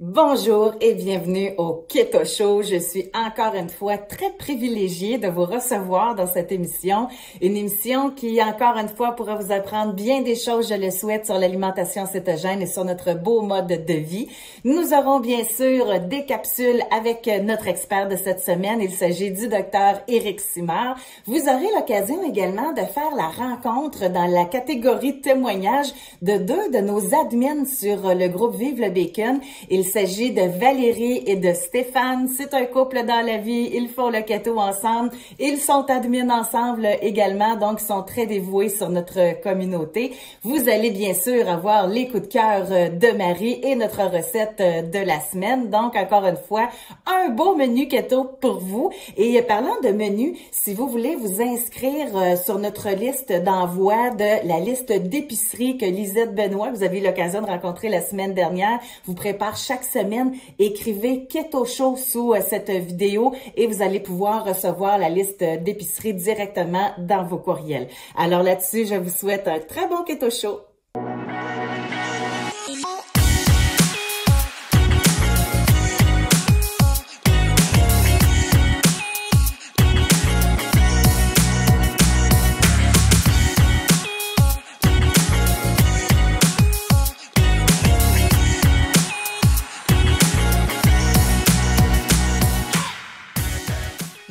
Bonjour et bienvenue au Keto Show. Je suis encore une fois très privilégiée de vous recevoir dans cette émission. Une émission qui, encore une fois, pourra vous apprendre bien des choses, je le souhaite, sur l'alimentation cétogène et sur notre beau mode de vie. Nous aurons bien sûr des capsules avec notre expert de cette semaine. Il s'agit du docteur Éric Simard. Vous aurez l'occasion également de faire la rencontre dans la catégorie témoignages de deux de nos admins sur le groupe Vive le Bacon. Il s'agit de Valérie et de Stéphane. C'est un couple dans la vie. Ils font le keto ensemble. Ils sont admins ensemble également, donc ils sont très dévoués sur notre communauté. Vous allez bien sûr avoir les coups de cœur de Marie et notre recette de la semaine. Donc, encore une fois, un beau menu keto pour vous. Et parlant de menu, si vous voulez vous inscrire sur notre liste d'envoi de la liste d'épicerie que Lisette Benoît, que vous avez eu l'occasion de rencontrer la semaine dernière, vous prépare chaque semaine, écrivez Keto Show sous cette vidéo et vous allez pouvoir recevoir la liste d'épicerie directement dans vos courriels. Alors là-dessus, je vous souhaite un très bon Keto Show.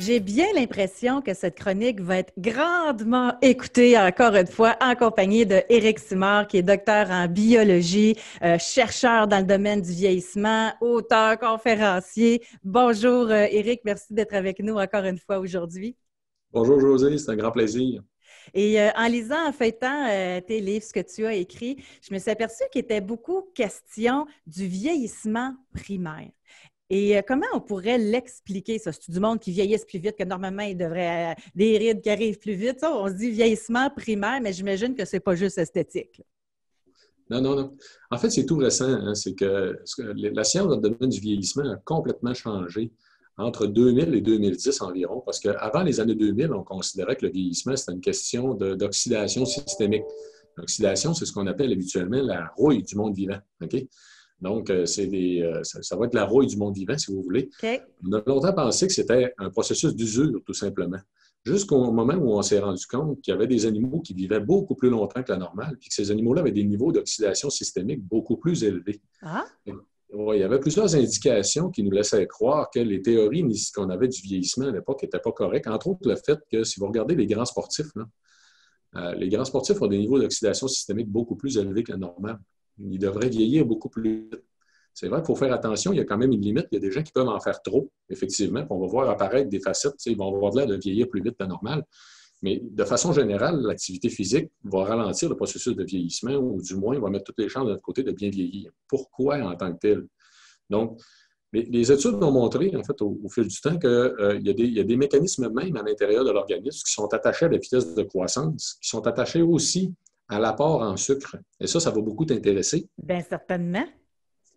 J'ai bien l'impression que cette chronique va être grandement écoutée, encore une fois, en compagnie de Éric Simard, qui est docteur en biologie, chercheur dans le domaine du vieillissement, auteur, conférencier. Bonjour Éric, merci d'être avec nous encore une fois aujourd'hui. Bonjour José, c'est un grand plaisir. Et en lisant, en feuilletant tes livres, ce que tu as écrit, je me suis aperçue qu'il était beaucoup question du vieillissement primaire. Et comment on pourrait l'expliquer, ça? C'est du monde qui vieillisse plus vite que normalement, il devrait des rides qui arrivent plus vite. Ça, on se dit vieillissement primaire, mais j'imagine que c'est pas juste esthétique. Non. En fait, c'est tout récent. Hein. C'est que la science dans le domaine du vieillissement a complètement changé entre 2000 et 2010 environ, parce qu'avant les années 2000, on considérait que le vieillissement, c'était une question d'oxydation systémique. L'oxydation, c'est ce qu'on appelle habituellement la rouille du monde vivant. OK? Donc, ça va être la rouille du monde vivant, si vous voulez. Okay. On a longtemps pensé que c'était un processus d'usure, tout simplement. Jusqu'au moment où on s'est rendu compte qu'il y avait des animaux qui vivaient beaucoup plus longtemps que la normale, puis que ces animaux-là avaient des niveaux d'oxydation systémique beaucoup plus élevés. Ah? Ouais, il y avait plusieurs indications qui nous laissaient croire que les théories qu'on avait du vieillissement à l'époque n'étaient pas correctes. Entre autres, le fait que, si vous regardez les grands sportifs, les grands sportifs ont des niveaux d'oxydation systémique beaucoup plus élevés que la normale. Ils devraient vieillir beaucoup plus vite. C'est vrai qu'il faut faire attention, il y a quand même une limite. Il y a des gens qui peuvent en faire trop, effectivement. Puis on va voir apparaître des facettes, ils vont avoir l'air de vieillir plus vite que la normale. Mais de façon générale, l'activité physique va ralentir le processus de vieillissement ou du moins, va mettre toutes les chances de notre côté de bien vieillir. Pourquoi en tant que tel? Donc, les études ont montré, en fait, au fil du temps, qu'il y a des mécanismes même à l'intérieur de l'organisme qui sont attachés à la vitesse de croissance, qui sont attachés aussi à l'apport en sucre. Et ça va beaucoup t'intéresser. Bien, certainement.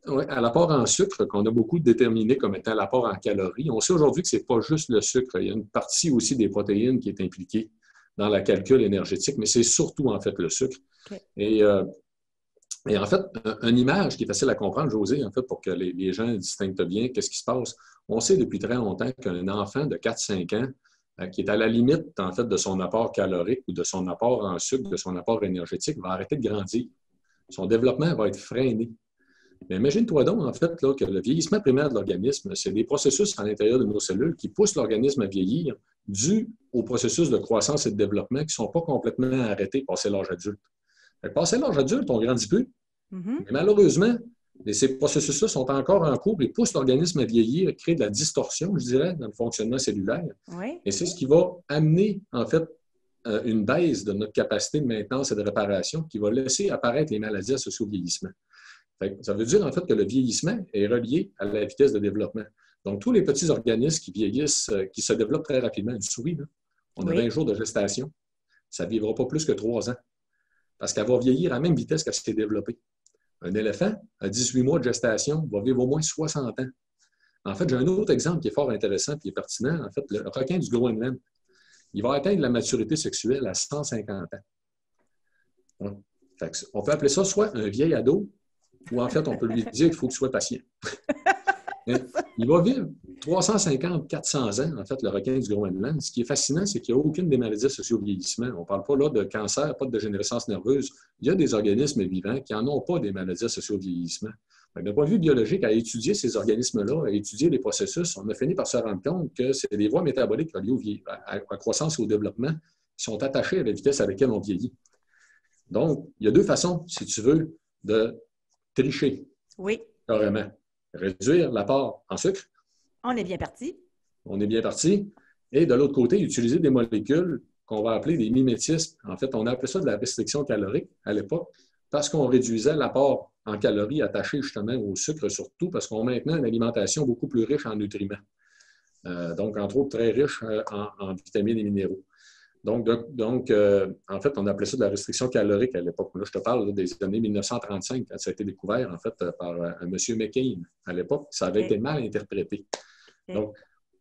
Oui, à l'apport en sucre, qu'on a beaucoup déterminé comme étant l'apport en calories. On sait aujourd'hui que ce n'est pas juste le sucre. Il y a une partie aussi des protéines qui est impliquée dans le calcul énergétique, mais c'est surtout, en fait, le sucre. Okay. Et en fait, une image qui est facile à comprendre, José, en fait, pour que les gens distinguent bien qu'est-ce qui se passe. On sait depuis très longtemps qu'un enfant de 4-5 ans qui est à la limite, en fait, de son apport calorique ou de son apport en sucre, de son apport énergétique, va arrêter de grandir. Son développement va être freiné. Mais imagine-toi donc, en fait, là, que le vieillissement primaire de l'organisme, c'est des processus à l'intérieur de nos cellules qui poussent l'organisme à vieillir dû au processus de croissance et de développement qui ne sont pas complètement arrêtés passé l'âge adulte. Passé l'âge adulte, on ne grandit plus. Mm-hmm. Mais malheureusement, ces processus-là sont encore en cours et poussent l'organisme à vieillir et créer de la distorsion, je dirais, dans le fonctionnement cellulaire. Oui. Et c'est ce qui va amener, en fait, une baisse de notre capacité de maintenance et de réparation qui va laisser apparaître les maladies associées au vieillissement. Ça veut dire, en fait, que le vieillissement est relié à la vitesse de développement. Donc, tous les petits organismes qui vieillissent, qui se développent très rapidement, une souris, là, on a 20 jours de gestation, ça ne vivra pas plus que 3 ans parce qu'elle va vieillir à la même vitesse qu'elle s'est développée. Un éléphant, à 18 mois de gestation, va vivre au moins 60 ans. En fait, j'ai un autre exemple qui est fort intéressant et pertinent. En fait, le requin du Groenland, il va atteindre la maturité sexuelle à 150 ans. On peut appeler ça soit un vieil ado Ou en fait, on peut lui dire qu'il faut qu'il soit patient. Mais il va vivre 350, 400 ans, en fait, le requin du Groenland. Ce qui est fascinant, c'est qu'il n'y a aucune des maladies associées au vieillissement. On ne parle pas là de cancer, pas de dégénérescence nerveuse. Il y a des organismes vivants qui n'en ont pas des maladies associées au vieillissement. D'un point de vue biologique, à étudier ces organismes-là, à étudier les processus, on a fini par se rendre compte que c'est des voies métaboliques liées à la croissance et au développement qui sont attachées à la vitesse à laquelle on vieillit. Donc, il y a deux façons, si tu veux, de tricher. Oui. Carrément. Réduire l'apport en sucre. On est bien parti. On est bien parti. Et de l'autre côté, utiliser des molécules qu'on va appeler des mimétismes. En fait, on a appelé ça de la restriction calorique à l'époque parce qu'on réduisait l'apport en calories attaché justement au sucre surtout parce qu'on maintenait une alimentation beaucoup plus riche en nutriments. Donc, entre autres, très riche en vitamines et minéraux. Donc, en fait, on appelait ça de la restriction calorique à l'époque. Là, je te parle là, des années 1935, quand ça a été découvert, en fait, par un monsieur McCain. À l'époque, ça avait été mal interprété. Donc,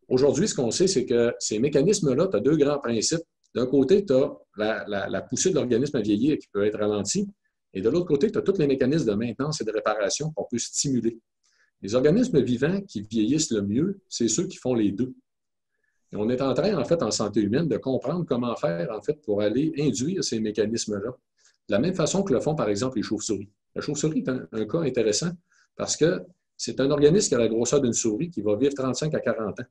aujourd'hui, ce qu'on sait, c'est que ces mécanismes-là, tu as deux grands principes. D'un côté, tu as la poussée de l'organisme à vieillir qui peut être ralentie. Et de l'autre côté, tu as tous les mécanismes de maintenance et de réparation qu'on peut stimuler. Les organismes vivants qui vieillissent le mieux, c'est ceux qui font les deux. Et on est en train, en fait, en santé humaine, de comprendre comment faire, en fait, pour aller induire ces mécanismes-là. De la même façon que le font, par exemple, les chauves-souris. La chauve-souris est un cas intéressant parce que c'est un organisme qui a la grosseur d'une souris qui va vivre 35 à 40 ans.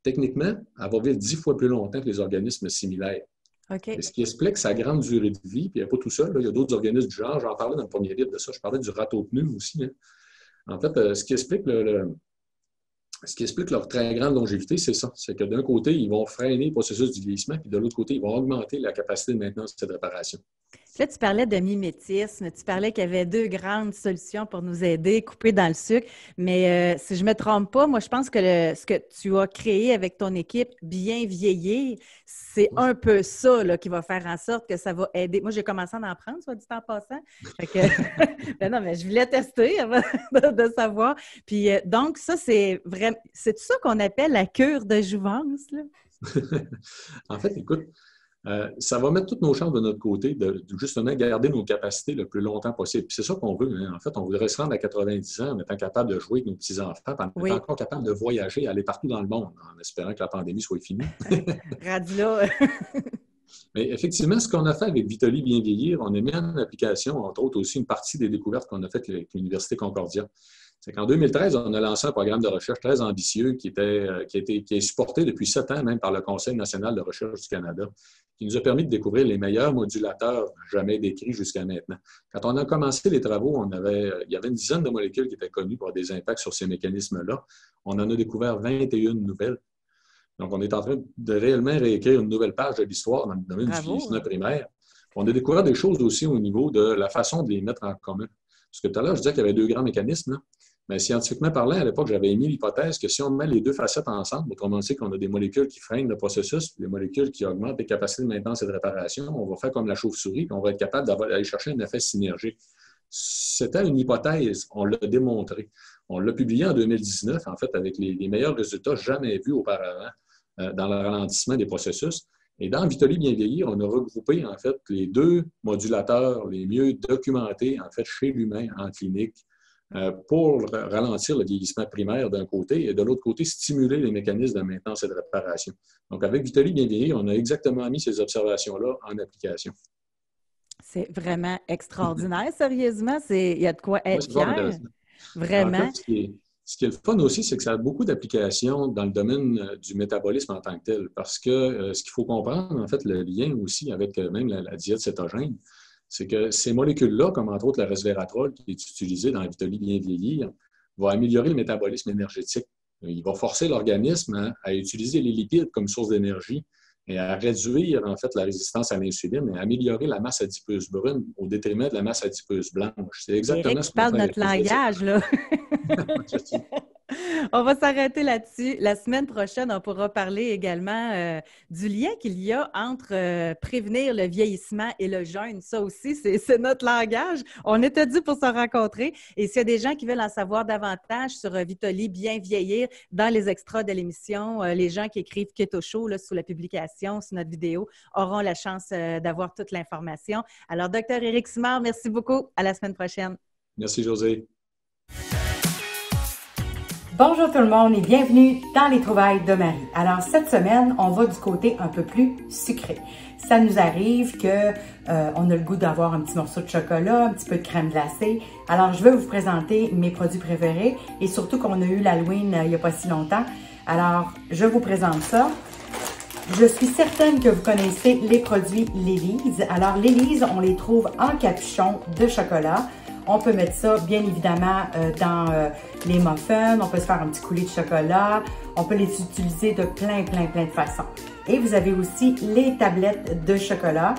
Techniquement, elle va vivre 10 fois plus longtemps que les organismes similaires. Okay. Et ce qui explique sa grande durée de vie, puis il n'y a pas tout seul, là, il y a d'autres organismes du genre, j'en parlais dans le premier livre de ça, je parlais du ratoopneu aussi. Hein. En fait, ce qui explique leur très grande longévité, c'est ça. C'est que d'un côté, ils vont freiner le processus du vieillissement, puis de l'autre côté, ils vont augmenter la capacité de maintenance et de réparation. Là, tu parlais de mimétisme, tu parlais qu'il y avait deux grandes solutions pour nous aider, couper dans le sucre. Mais si je ne me trompe pas, moi, je pense que ce que tu as créé avec ton équipe, bien vieillir, c'est un peu ça là, qui va faire en sorte que ça va aider. Moi, j'ai commencé à en prendre, soit dit en passant. Fait que, ben non, mais je voulais tester avant de savoir. Puis donc, ça, c'est vraiment. C'est ça qu'on appelle la cure de jouvence, là? En fait, écoute, ça va mettre toutes nos chances de notre côté de justement garder nos capacités le plus longtemps possible. Puis c'est ça qu'on veut. Hein. En fait, on voudrait se rendre à 90 ans en étant capable de jouer avec nos petits-enfants, en étant encore capable de voyager, aller partout dans le monde, en espérant que la pandémie soit finie. Rendu là. Mais effectivement, ce qu'on a fait avec Vitaly Bien Vieillir, on a mis en application, entre autres, aussi une partie des découvertes qu'on a faites avec l'Université Concordia. C'est qu'en 2013, on a lancé un programme de recherche très ambitieux qui est supporté depuis 7 ans même par le Conseil national de recherche du Canada, qui nous a permis de découvrir les meilleurs modulateurs jamais décrits jusqu'à maintenant. Quand on a commencé les travaux, il y avait une dizaine de molécules qui étaient connues pour des impacts sur ces mécanismes-là. On en a découvert 21 nouvelles. Donc, on est en train de réellement réécrire une nouvelle page de l'histoire dans le domaine du vieillissement primaire. On a découvert des choses aussi au niveau de la façon de les mettre en commun. Parce que tout à l'heure, je disais qu'il y avait deux grands mécanismes. Là. Mais scientifiquement parlant, à l'époque, j'avais émis l'hypothèse que si on met les deux facettes ensemble, autrement dit qu'on a des molécules qui freinent le processus, des molécules qui augmentent les capacités de maintenance et de réparation, on va faire comme la chauve-souris, puis on va être capable d'aller chercher un effet synergique. C'était une hypothèse, on l'a démontré. On l'a publié en 2019, en fait, avec les meilleurs résultats jamais vus auparavant dans le ralentissement des processus. Et dans Vitaly Bien Vieillir, on a regroupé, en fait, les deux modulateurs les mieux documentés, en fait, chez l'humain, en clinique, pour ralentir le vieillissement primaire d'un côté et de l'autre côté, stimuler les mécanismes de maintenance et de réparation. Donc, avec Vitaly Bien Vieillir, on a exactement mis ces observations-là en application. C'est vraiment extraordinaire, sérieusement. Il y a de quoi être fier. Vraiment. En fait, ce qui est le fun aussi, c'est que ça a beaucoup d'applications dans le domaine du métabolisme en tant que tel. Parce que ce qu'il faut comprendre, en fait, le lien aussi avec même la diète cétogène, c'est que ces molécules-là, comme entre autres le resveratrol, qui est utilisé dans la Vitaly Bien Vieillir, va améliorer le métabolisme énergétique. Il va forcer l'organisme à utiliser les lipides comme source d'énergie et à réduire, en fait, la résistance à l'insuline et à améliorer la masse adipeuse brune au détriment de la masse adipeuse blanche. C'est exactement ce qu'on parle notre langage, là. On va s'arrêter là-dessus. La semaine prochaine, on pourra parler également du lien qu'il y a entre prévenir le vieillissement et le jeûne. Ça aussi, c'est notre langage. On était dû pour se rencontrer. Et s'il y a des gens qui veulent en savoir davantage sur Vitaly Bien Vieillir, dans les extras de l'émission, les gens qui écrivent Keto Show là, sous la publication, sous notre vidéo, auront la chance d'avoir toute l'information. Alors, Dr. Éric Simard, merci beaucoup. À la semaine prochaine. Merci, José. Bonjour tout le monde et bienvenue dans les trouvailles de Marie. Alors cette semaine, on va du côté un peu plus sucré. Ça nous arrive que on a le goût d'avoir un petit morceau de chocolat, un petit peu de crème glacée. Alors je vais vous présenter mes produits préférés et surtout qu'on a eu l'Halloween il n'y a pas si longtemps. Alors je vous présente ça. Je suis certaine que vous connaissez les produits Lily's. Alors Lily's, on les trouve en capuchon de chocolat. On peut mettre ça, bien évidemment, dans les muffins. On peut se faire un petit coulis de chocolat. On peut les utiliser de plein de façons. Et vous avez aussi les tablettes de chocolat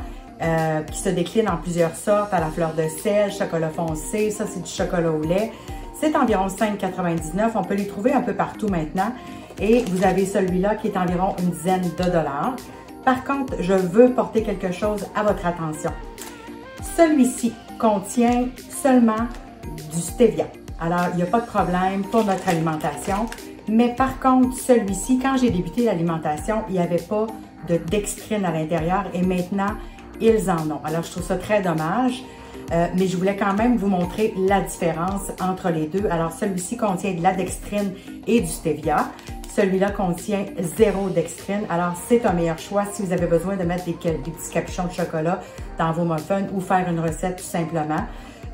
qui se déclinent en plusieurs sortes, à la fleur de sel, chocolat foncé. Ça, c'est du chocolat au lait. C'est environ 5,99 $. On peut les trouver un peu partout maintenant. Et vous avez celui-là qui est environ une dizaine de dollars. Par contre, je veux porter quelque chose à votre attention. Celui-ci contient seulement du stevia. Alors, il n'y a pas de problème pour notre alimentation. Mais par contre, celui-ci, quand j'ai débuté l'alimentation, il n'y avait pas de dextrine à l'intérieur et maintenant, ils en ont. Alors, je trouve ça très dommage. Mais je voulais quand même vous montrer la différence entre les deux. Alors, celui-ci contient de la dextrine et du stevia. Celui-là contient 0 dextrine. Alors, c'est un meilleur choix si vous avez besoin de mettre des petits capuchons de chocolat dans vos muffins ou faire une recette tout simplement.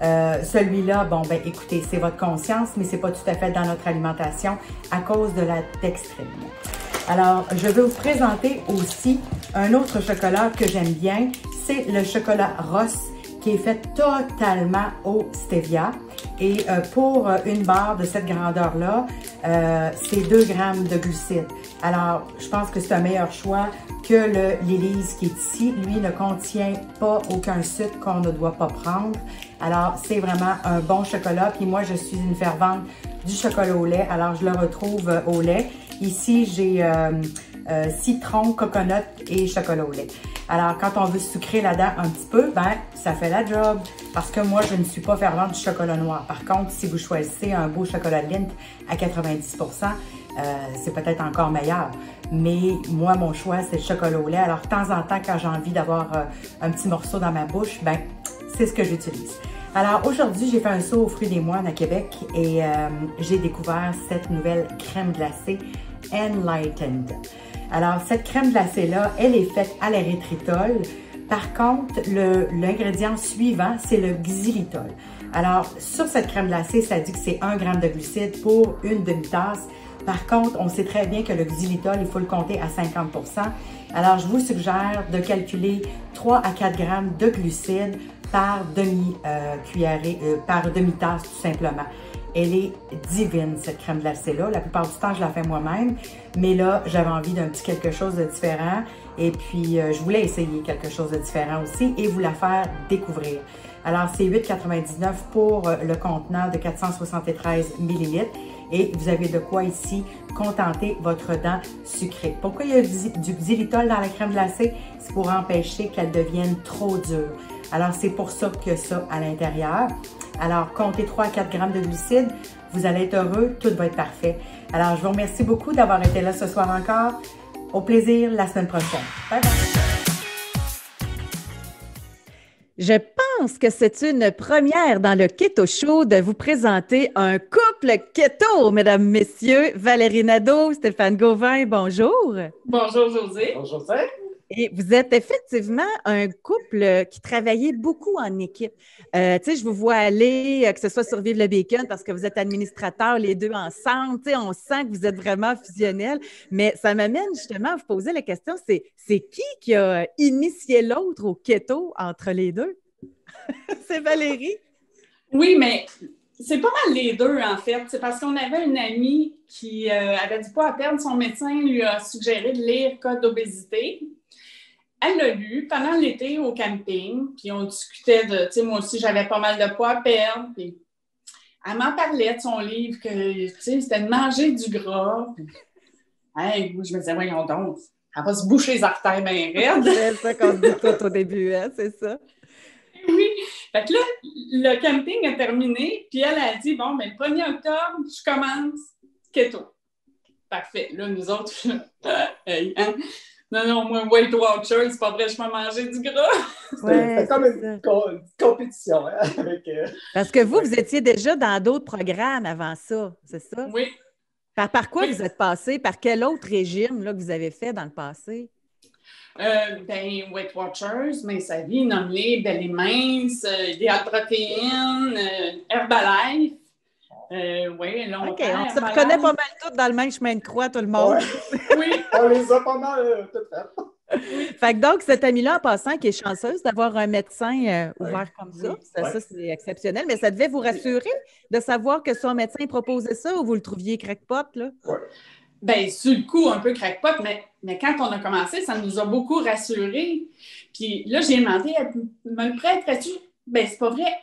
Celui-là, bon, ben écoutez, c'est votre conscience, mais c'est pas tout à fait dans notre alimentation à cause de la dextrine. Alors, je vais vous présenter aussi un autre chocolat que j'aime bien. C'est le chocolat Ross qui est fait totalement au stevia. Et pour une barre de cette grandeur-là, c'est 2 grammes de glucides. Alors, je pense que c'est un meilleur choix que le Lily's qui est ici. Lui ne contient pas aucun sucre qu'on ne doit pas prendre. Alors, c'est vraiment un bon chocolat. Puis moi, je suis une fervente du chocolat au lait. Alors, je le retrouve au lait. Ici, j'ai citron, coconut et chocolat au lait. Alors, quand on veut sucrer là-dedans un petit peu, ben, ça fait la job. Parce que moi, je ne suis pas fervente du chocolat noir. Par contre, si vous choisissez un beau chocolat Lindt à 90 %, c'est peut-être encore meilleur. Mais moi, mon choix, c'est le chocolat au lait. Alors, de temps en temps, quand j'ai envie d'avoir un petit morceau dans ma bouche, ben, c'est ce que j'utilise. Alors, aujourd'hui, j'ai fait un saut aux fruits des moines à Québec et j'ai découvert cette nouvelle crème glacée Enlightened. Alors, cette crème glacée-là, elle est faite à l'érythritol. Par contre, l'ingrédient suivant, c'est le xylitol. Alors, sur cette crème glacée, ça dit que c'est 1 gramme de glucides pour une demi-tasse. Par contre, on sait très bien que le xylitol, il faut le compter à 50 %. Alors, je vous suggère de calculer 3 à 4 grammes de glucides par par demi-tasse tout simplement. Elle est divine, cette crème glacée-là. La plupart du temps, je la fais moi-même. Mais là, j'avais envie d'un petit quelque chose de différent. Et puis, je voulais essayer quelque chose de différent aussi et vous la faire découvrir. Alors, c'est 8,99 $ pour le contenant de 473 ml. Et vous avez de quoi ici contenter votre dent sucrée. Pourquoi il y a du xylitol dans la crème glacée? C'est pour empêcher qu'elle devienne trop dure. Alors, c'est pour ça qu'il y a ça à l'intérieur. Alors, comptez 3 à 4 grammes de glucides. Vous allez être heureux. Tout va être parfait. Alors, je vous remercie beaucoup d'avoir été là ce soir encore. Au plaisir la semaine prochaine. Bye bye! Je pense que c'est une première dans le Keto Show de vous présenter un couple keto, mesdames, messieurs. Valérie Nadeau, Stéphane Gauvin, bonjour. Bonjour, José. Bonjour, José. Et vous êtes effectivement un couple qui travaillait beaucoup en équipe. Tu sais, je vous vois aller, que ce soit Survivre le Bacon, parce que vous êtes administrateurs les deux ensemble. Tu sais, on sent que vous êtes vraiment fusionnels. Mais ça m'amène justement à vous poser la question, c'est qui a initié l'autre au keto entre les deux? C'est Valérie? Oui, mais c'est pas mal les deux, en fait. C'est parce qu'on avait une amie qui avait du poids à perdre. Son médecin lui a suggéré de lire Code d'obésité. Elle l'a lu pendant l'été au camping, puis on discutait de, tu sais, moi aussi, j'avais pas mal de poids à perdre, puis elle m'en parlait de son livre, que, tu sais, c'était de manger du gras. Puis, hey, moi, je me disais, voyons donc, elle va se boucher les artères bien raides. C'est ça qu'on dit tout au début, hein, c'est ça? Oui. Fait que là, le camping a terminé, puis elle a dit, bon, ben, le 1er octobre, je commence keto. Parfait. Là, nous autres, hey, hein? Non, moi, Weight Watchers, c'est pas vrai, je peux manger du gras. C'était comme une compétition, hein, avec... Parce que vous étiez déjà dans d'autres programmes avant ça, c'est ça? Oui. Par quoi vous êtes passé? Par quel autre régime là, que vous avez fait dans le passé? Weight Watchers, Mince à vie, nomme-les, Belle et Mince, Idéal Protéines, Herbalife. Oui, longtemps. OK, on se reconnaît pas mal toutes dans le même chemin de croix, tout le monde. Ouais. Oui. On les a pas mal toutes faites. Fait que donc, cette amie-là, en passant, qui est chanceuse d'avoir un médecin ouvert comme ça, ça c'est exceptionnel, mais ça devait vous rassurer de savoir que son médecin proposait ça ou vous le trouviez crackpot, là? Ouais. Bien, sur le coup, un peu crackpot, mais quand on a commencé, ça nous a beaucoup rassurés. Puis là, j'ai demandé, me le prêterais-tu? Bien, c'est pas vrai.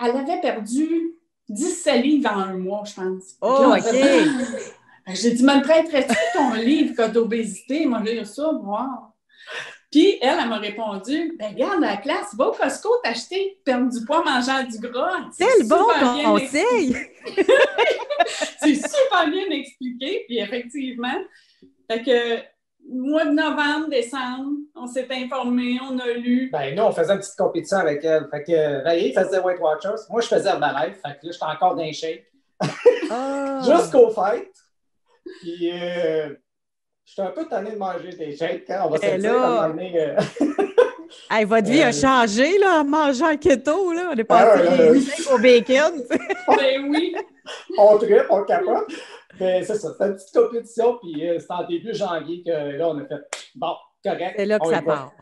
Elle avait perdu 17 livres en un mois, je pense. Oh, là, OK. J'ai dit, me le prêterais-tu ton livre Code d'obésité? Moi, lire ça, moi. Puis, elle m'a répondu, ben regarde, la classe, va au Costco t'acheter, perdre du poids, mangeant du gras. C'est le bon conseil! C'est super bien expliqué, puis effectivement, fait que mois de novembre, décembre, on s'est informé, on a lu. Ben, nous, on faisait une petite compétition avec elle. Fait que Valérie faisait Weight Watchers. Moi, je faisais Herbalife. Fait que là, j'étais encore dans les shakes. Jusqu'au fêtes. Puis, j'étais un peu tanné de manger des shakes. Hein, on va se dire, à un moment donné, Hey, votre vie a changé là, en mangeant keto. Là. On est passé des shakes au bacon. Ben oui. On tripe, on capote. Mais c'est ça, c'était une petite compétition. Puis c'était en début janvier que là, on a fait bon, correct. C'est là que ça part.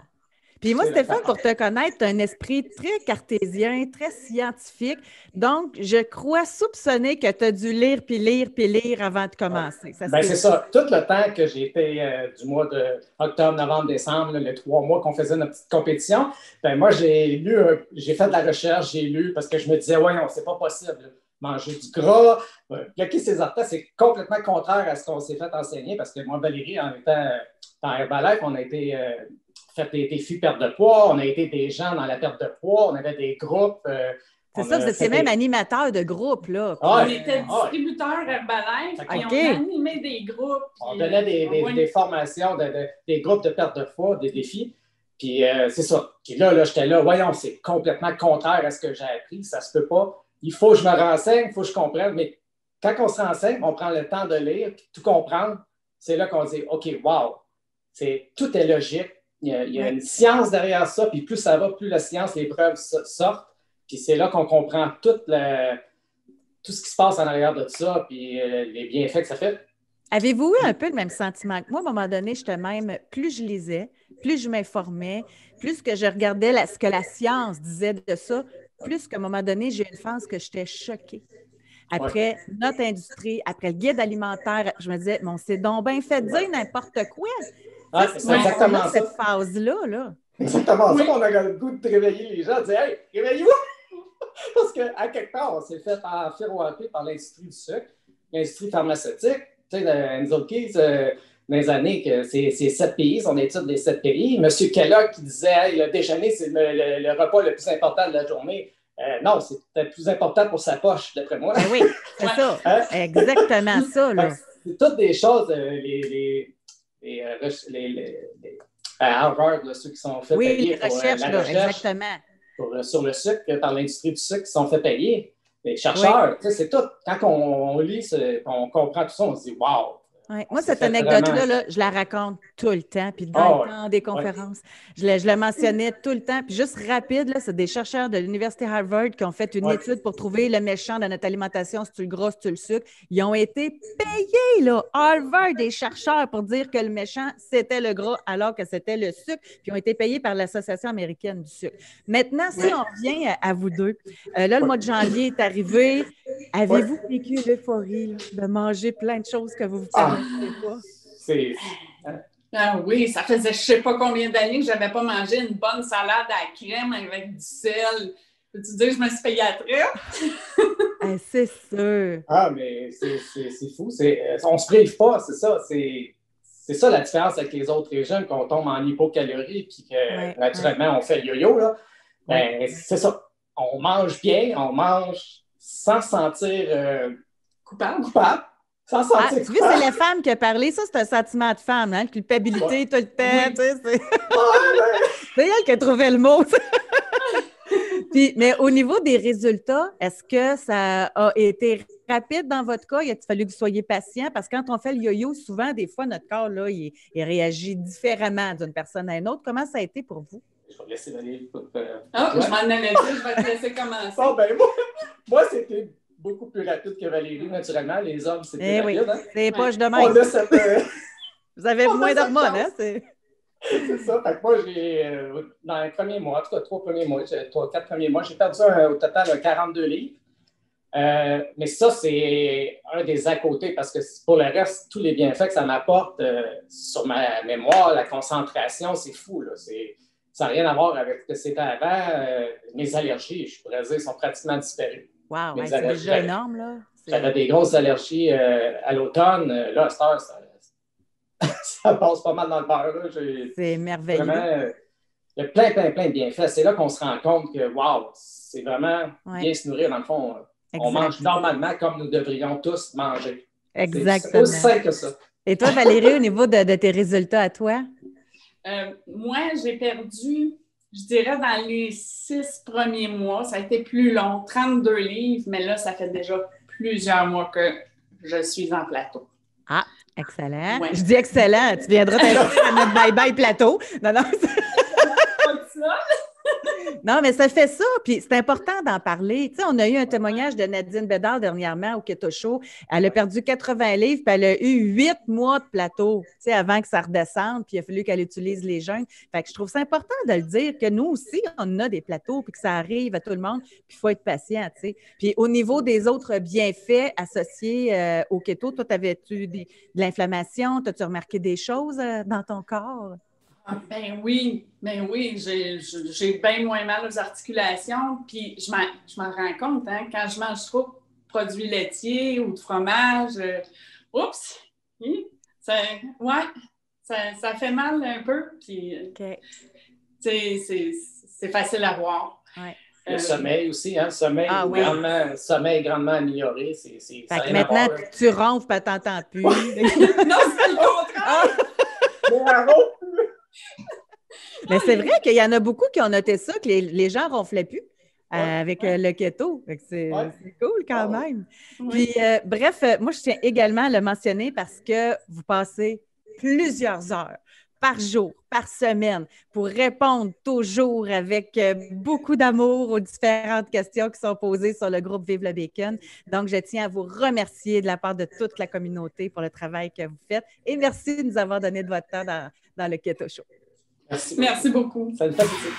Puis moi, Stéphane, pour te connaître, tu as un esprit très cartésien, très scientifique. Donc, je crois soupçonner que tu as dû lire, puis lire avant de commencer. Ben, c'est ça. Tout le temps que j'ai été du mois de octobre, novembre, décembre, là, les 3 mois qu'on faisait notre petite compétition, ben moi, j'ai fait de la recherche, j'ai lu, parce que je me disais, ouais, non, c'est pas possible. Là. Manger du gras, bloquer ses artères, c'est complètement contraire à ce qu'on s'est fait enseigner, parce que moi, Valérie, en étant dans Herbalife, on a été... fait des défis perte de poids, on a été des gens dans la perte de poids, on avait des groupes. C'est ça, vous étiez même animateur de groupe, là. On était distributeurs Herbalife, et on animait des groupes. On donnait des formations, des groupes de perte de poids, des défis. Puis c'est ça. Puis là, j'étais là, voyons, c'est complètement contraire à ce que j'ai appris, ça se peut pas. Il faut que je me renseigne, il faut que je comprenne. Mais quand on se renseigne, on prend le temps de lire, puis tout comprendre, c'est là qu'on dit, OK, wow, tout est logique. Il y a une science derrière ça, puis plus ça va, plus la science, les preuves sortent. Puis c'est là qu'on comprend tout ce qui se passe en arrière de ça, puis les bienfaits que ça fait. Avez-vous eu un peu le même sentiment que moi? À un moment donné, j'étais même, plus je lisais, plus je m'informais, plus que je regardais ce que la science disait de ça, plus qu'à un moment donné, j'ai eu une phase que j'étais choquée. Après notre industrie, après le guide alimentaire, je me disais, bon, c'est donc bien fait dire n'importe quoi. C'est exactement ça. Cette phase-là. Là. Exactement ça. On a le goût de réveiller les gens, de dire, hey, réveillez-vous! Parce qu'à quelque part, on s'est fait enfiroiper par l'industrie du sucre, l'industrie pharmaceutique. Tu sais, nous autres kids, dans les années, que c'est 7 pays, on étude les 7 pays. M. Kellogg qui disait, hey, le déjeuner, c'est le repas le plus important de la journée. Non, c'est peut-être plus important pour sa poche, d'après moi. Ben oui, c'est ça. Hein? Exactement ça. Là. C'est toutes des choses, à Harvard, là, ceux qui sont fait payer les recherches, pour la recherche exactement. Sur le sucre, par l'industrie du sucre, qui sont fait payer. Les chercheurs, c'est tout. Quand on lit, on comprend tout ça, on se dit « wow ». Ouais. Moi, cette anecdote-là, là, je la raconte tout le temps. Puis dans le temps des conférences, je la mentionnais tout le temps. Puis juste rapide, là, c'est des chercheurs de l'Université Harvard qui ont fait une étude pour trouver le méchant de notre alimentation, si tu le gras, si tu le sucre. Ils ont été payés, là, Harvard, des chercheurs, pour dire que le méchant, c'était le gras, alors que c'était le sucre. Puis ils ont été payés par l'Association américaine du sucre. Maintenant, si on revient à vous deux, là, le mois de janvier est arrivé. Avez-vous vécu l'euphorie de manger plein de choses que vous permettiez pas? Ah oui, ça faisait je ne sais pas combien d'années que je n'avais pas mangé une bonne salade à la crème avec du sel. Peux-tu dire que je me suis payée à traite? C'est sûr. Ah, mais c'est fou. On ne se prive pas, c'est ça. C'est ça la différence avec les autres régimes, qu'on tombe en hypocalorie puis que naturellement, on fait le yo-yo. Là. Ben, c'est ça. On mange bien, on mange sans se sentir coupable. Sans sentir tu vois, c'est la femme qui a parlé. Ça, c'est un sentiment de femme, hein? Culpabilité tout le temps. Tu sais, c'est elle qui a trouvé le mot. Puis, mais au niveau des résultats, est-ce que ça a été rapide dans votre cas? Il a fallu que vous soyez patient? Parce que quand on fait le yo-yo, souvent, des fois, notre corps, là, il réagit différemment d'une personne à une autre. Comment ça a été pour vous? Je vais laisser Valérie. Je m'en allais dire, je vais te laisser commencer. Bon, moi c'était beaucoup plus rapide que Valérie, naturellement. Les hommes, c'était rapide. Hein? C'est poche de même. On a cette, vous avez moins d'hormones, hein? C'est ça. Fait que moi, dans les premiers mois, en tout cas 4 premiers mois, j'ai perdu au total 42 livres. Mais ça, c'est un des à côté parce que pour le reste, tous les bienfaits que ça m'apporte sur ma mémoire, la concentration, c'est fou. Là. Ça n'a rien à voir avec ce que c'était avant. Mes allergies, je pourrais dire, sont pratiquement disparues. Wow, c'est déjà énorme, là. J'avais des grosses allergies à l'automne. Là, à cette heure, ça passe pas mal dans le beurre. C'est merveilleux. Vraiment, il y a plein de bienfaits. C'est là qu'on se rend compte que, wow, c'est vraiment bien se nourrir. Dans le fond, on mange normalement comme nous devrions tous manger. Exactement. C'est aussi simple que ça. Et toi, Valérie, au niveau de tes résultats à toi? Moi, j'ai perdu, je dirais, dans les 6 premiers mois. Ça a été plus long, 32 livres, mais là, ça fait déjà plusieurs mois que je suis en plateau. Ah, excellent. Ouais. Je dis excellent. Tu viendras t'inscrire à notre bye-bye plateau. Non. Non, mais ça fait ça, puis c'est important d'en parler. Tu sais, on a eu un témoignage de Nadine Bédard dernièrement au Keto Show. Elle a perdu 80 livres, puis elle a eu 8 mois de plateau, tu sais, avant que ça redescende, puis il a fallu qu'elle utilise les jeûnes. Fait que je trouve ça important de le dire, que nous aussi, on a des plateaux, puis que ça arrive à tout le monde, puis il faut être patient, tu sais. Puis au niveau des autres bienfaits associés au keto, toi, t'avais-tu de l'inflammation? T'as-tu remarqué des choses dans ton corps? Ben oui, j'ai bien moins mal aux articulations, puis je m'en rends compte, hein, quand je mange trop de produits laitiers ou de fromage, ça fait mal un peu, puis c'est facile à voir. Ouais. Le sommeil aussi, hein, sommeil grandement amélioré. Fait que maintenant, tu ronfles, puis t'entends plus. Non, c'est le contraire! Mais c'est vrai qu'il y en a beaucoup qui ont noté ça, que les gens ronflaient plus avec le keto. C'est cool quand même. Puis, bref, moi, je tiens également à le mentionner parce que vous passez plusieurs heures par jour, par semaine, pour répondre toujours avec beaucoup d'amour aux différentes questions qui sont posées sur le groupe Vive le Bacon. Donc, je tiens à vous remercier de la part de toute la communauté pour le travail que vous faites et merci de nous avoir donné de votre temps dans le Keto Show. Merci beaucoup. Ça me fait plaisir.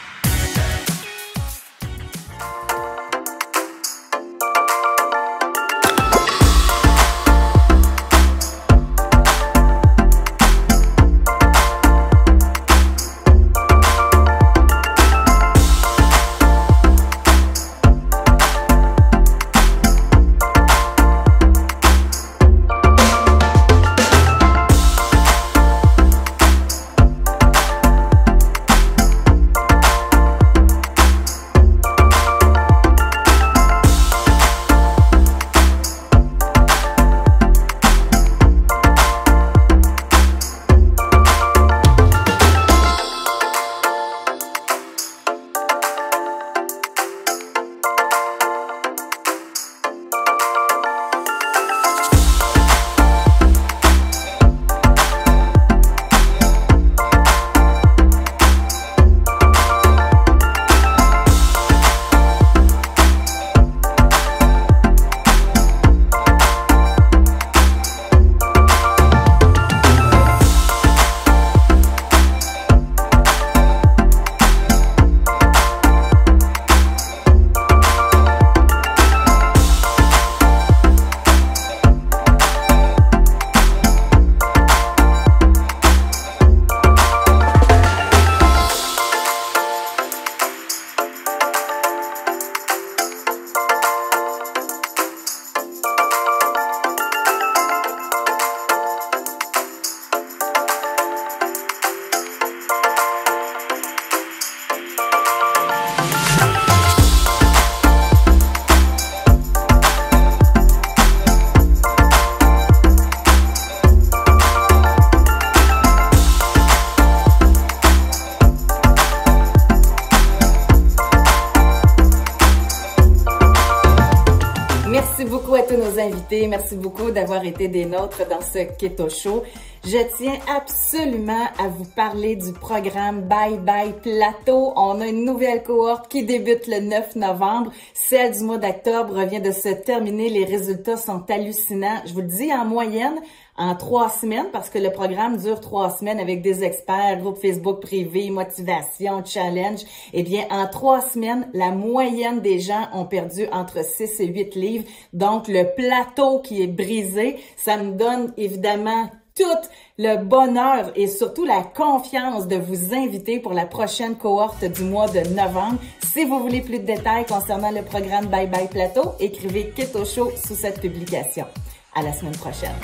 invités. Merci beaucoup d'avoir été des nôtres dans ce Keto Show. Je tiens absolument à vous parler du programme Bye Bye Plateau. On a une nouvelle cohorte qui débute le 9 novembre. Celle du mois d'octobre vient de se terminer. Les résultats sont hallucinants. Je vous le dis, en moyenne, en 3 semaines, parce que le programme dure 3 semaines avec des experts, groupe Facebook privé, motivation, challenge. Eh bien, en 3 semaines, la moyenne des gens ont perdu entre 6 et 8 livres. Donc, le plateau qui est brisé, ça me donne évidemment tout le bonheur et surtout la confiance de vous inviter pour la prochaine cohorte du mois de novembre. Si vous voulez plus de détails concernant le programme Bye Bye Plateau, écrivez Keto Show sous cette publication. À la semaine prochaine.